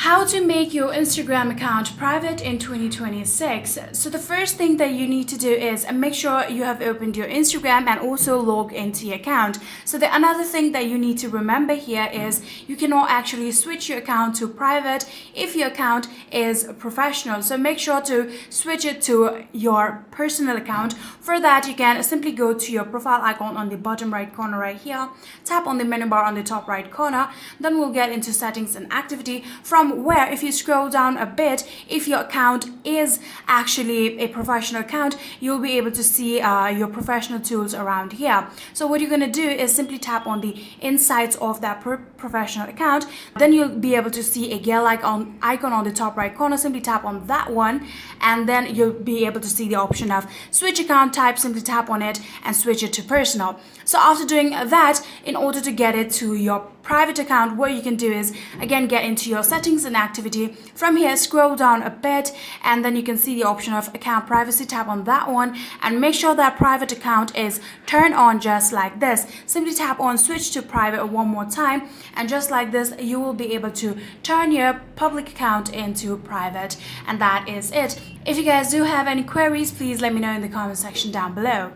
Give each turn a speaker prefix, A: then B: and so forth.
A: How to make your Instagram account private in 2026. So the first thing that you need to do is make sure you have opened your Instagram and also log into your account. So another thing that you need to remember here is you cannot actually switch your account to private if your account is professional. So make sure to switch it to your personal account. For that, you can simply go to your profile icon on the bottom right corner right here, tap on the menu bar on the top right corner, then we'll get into settings and activity, from where if you scroll down a bit, if your account is actually a professional account, you'll be able to see your professional tools around here. So what you're going to do is simply tap on the insights of that professional account. Then you'll be able to see a gear icon on the top right corner. Simply tap on that one, and then you'll be able to see the option of switch account type. Simply tap on it and switch it to personal. So after doing that, in order to get it to your private account, what you can do is again get into your settings and activity. From here, scroll down a bit, and then you can see the option of account privacy. Tap on that one and make sure that private account is turned on, just like this. Simply tap on switch to private one more time, and just like this you will be able to turn your public account into private. And that is it. If you guys do have any queries, please let me know in the comment section down below.